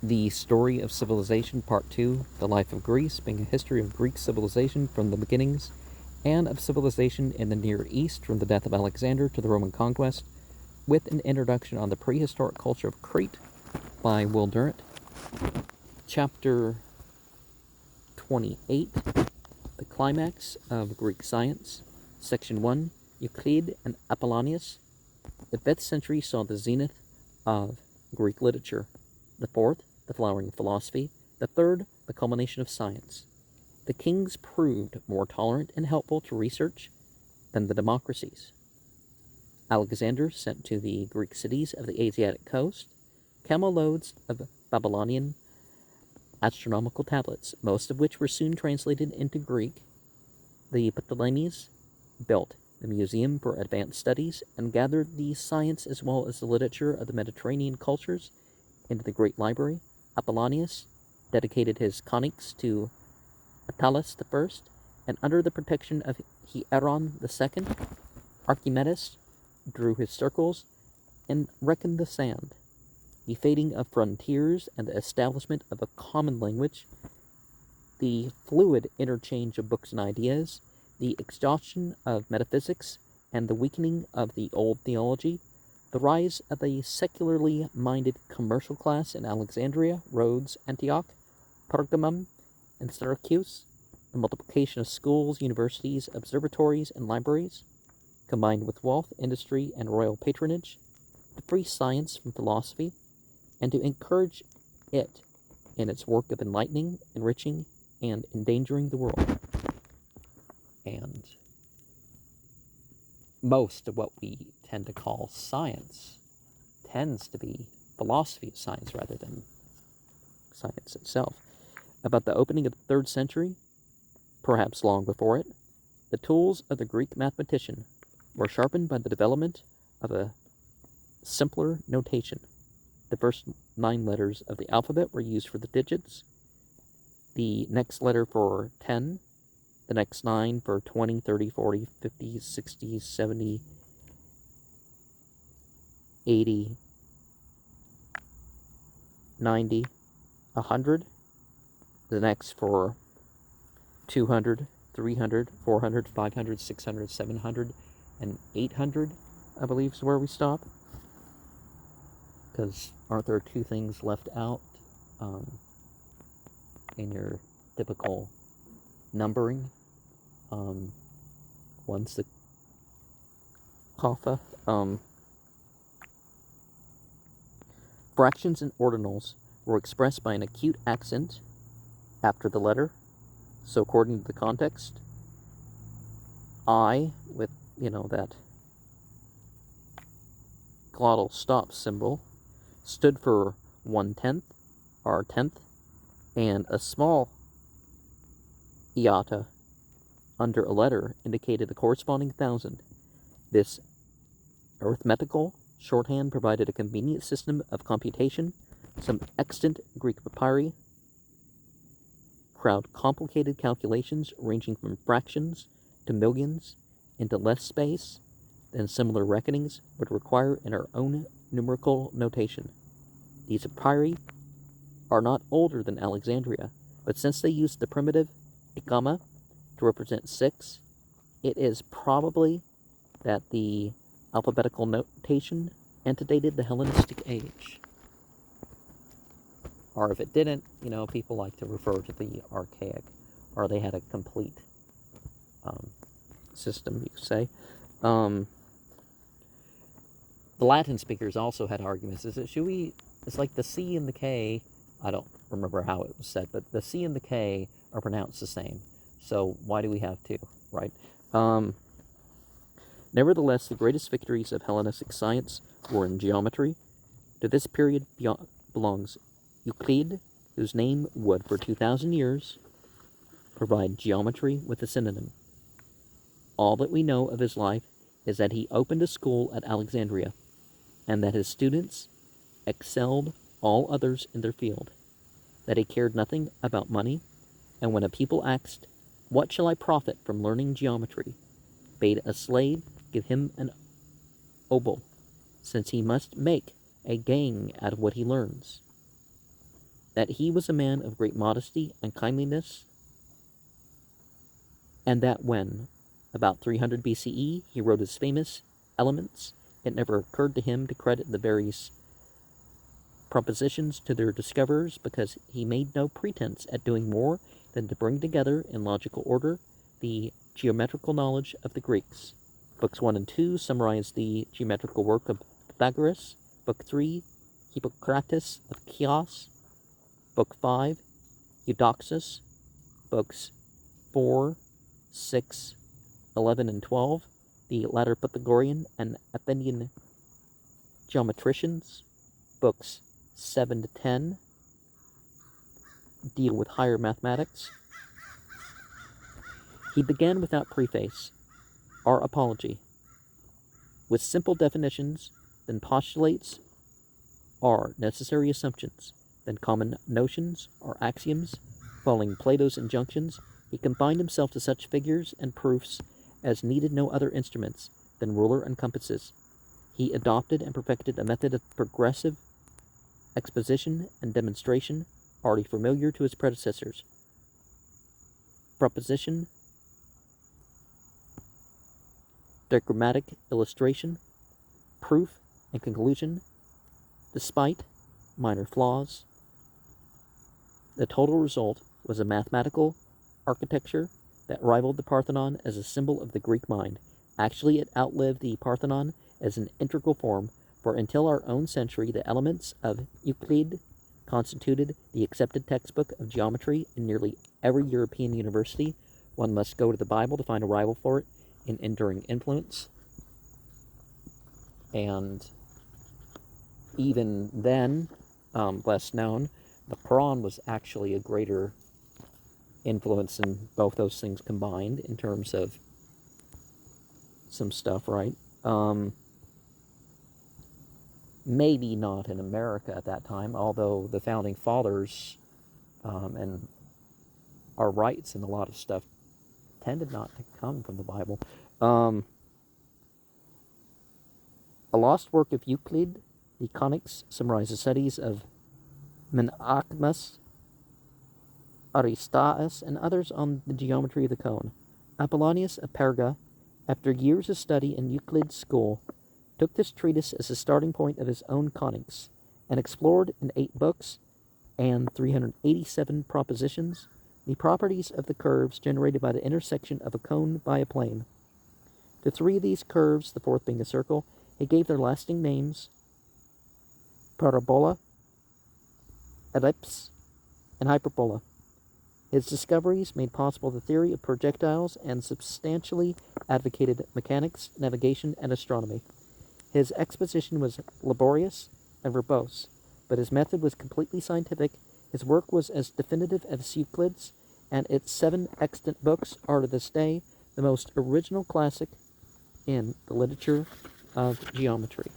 The Story of Civilization, Part 2, The Life of Greece, being a history of Greek civilization from the beginnings, and of civilization in the Near East from the death of Alexander to the Roman conquest, with an introduction on the prehistoric culture of Crete by Will Durant. Chapter 28, The Climax of Greek Science, Section 1, Euclid and Apollonius. The 5th century saw the zenith of Greek literature, the 4th, the flowering of philosophy, the 3rd, the culmination of science. The kings proved more tolerant and helpful to research than the democracies. Alexander sent to the Greek cities of the Asiatic coast camel loads of Babylonian astronomical tablets, most of which were soon translated into Greek. The Ptolemies built the Museum for Advanced Studies and gathered the science as well as the literature of the Mediterranean cultures into the great library. Apollonius dedicated his conics to Attalus I, and under the protection of Hieron II, Archimedes drew his circles and reckoned the sand. The fading of frontiers and the establishment of a common language, the fluid interchange of books and ideas, the exhaustion of metaphysics, and the weakening of the old theology, the rise of a secularly minded commercial class in Alexandria, Rhodes, Antioch, Pergamum, and Syracuse, the multiplication of schools, universities, observatories, and libraries, combined with wealth, industry, and royal patronage, to free science from philosophy, and to encourage it in its work of enlightening, enriching, and endangering the world. And most of what we tend to call science tends to be philosophy of science rather than science itself. About the opening of the 3rd century, perhaps long before it, the tools of the Greek mathematician were sharpened by the development of a simpler notation. The first 9 letters of the alphabet were used for the digits, the next letter for 10, the next 9 for 20, 30, 40, 50, 60, 70, 80, 90, 100, the next for 200, 300, 400, 500, 600, 700, and 800, I believe is where we stop. Because aren't there 2 things left out in your typical numbering? One's the kapha. Fractions and ordinals were expressed by an acute accent after the letter. So according to the context, I, with, that glottal stop symbol, stood for 1/10, or 10th, and a small iota under a letter indicated the corresponding thousand. This arithmetical shorthand provided a convenient system of computation. Some extant Greek papyri crowd complicated calculations ranging from fractions to millions into less space than similar reckonings would require in our own numerical notation. These papyri are not older than Alexandria, but since they used the primitive gamma to represent 6, it is probably that the alphabetical notation antedated the Hellenistic age. Or if it didn't, people like to refer to the archaic, or they had a complete system, you could say. The Latin speakers also had arguments. It's like the C and the K, I don't remember how it was said, but the C and the K are pronounced the same. So why do we have 2, right? Nevertheless, the greatest victories of Hellenistic science were in geometry. To this period belongs Euclid, whose name would, for 2,000 years, provide geometry with a synonym. All that we know of his life is that he opened a school at Alexandria, and that his students excelled all others in their field, that he cared nothing about money, and when a people asked, "What shall I profit from learning geometry?" bade a slave give him an obol, since he must make a gang out of what he learns. that he was a man of great modesty and kindliness, and that when, about 300 BCE, he wrote his famous Elements, it never occurred to him to credit the various propositions to their discoverers, because he made no pretense at doing more than to bring together in logical order the geometrical knowledge of the Greeks. Books 1 and 2 summarize the geometrical work of Pythagoras. Book 3, Hippocrates of Chios. Book 5, Eudoxus. Books 4, 6, 11, and 12, the latter Pythagorean and Athenian geometricians. Books 7 to 10 deal with higher mathematics. He began without preface, our apology, with simple definitions, then postulates, our necessary assumptions, then common notions, or axioms. Following Plato's injunctions, he confined himself to such figures and proofs as needed no other instruments than ruler and compasses. He adopted and perfected a method of progressive exposition and demonstration already familiar to his predecessors. Proposition, diagrammatic illustration, proof, and conclusion, despite minor flaws. The total result was a mathematical architecture that rivaled the Parthenon as a symbol of the Greek mind. Actually, it outlived the Parthenon as an integral form, for until our own century, the Elements of Euclid constituted the accepted textbook of geometry in nearly every European university. One must go to the Bible to find a rival for it in enduring influence. And even then, less known, the Quran was actually a greater influence in both those things combined in terms of some stuff, right? Maybe not in America at that time, although the founding fathers and our rights and a lot of stuff tended not to come from the Bible. A lost work of Euclid, the Conics, summarizes studies of Menachmus, Aristaeus, and others on the geometry of the cone. Apollonius of Perga, after years of study in Euclid's school, took this treatise as a starting point of his own conics, and explored in 8 books and 387 propositions the properties of the curves generated by the intersection of a cone by a plane. To 3 of these curves, the fourth being a circle, he gave their lasting names: parabola, ellipse, and hyperbola. His discoveries made possible the theory of projectiles and substantially advocated mechanics, navigation, and astronomy. His exposition was laborious and verbose, but his method was completely scientific. His work was as definitive as Euclid's, and its 7 extant books are to this day the most original classic in the literature of geometry.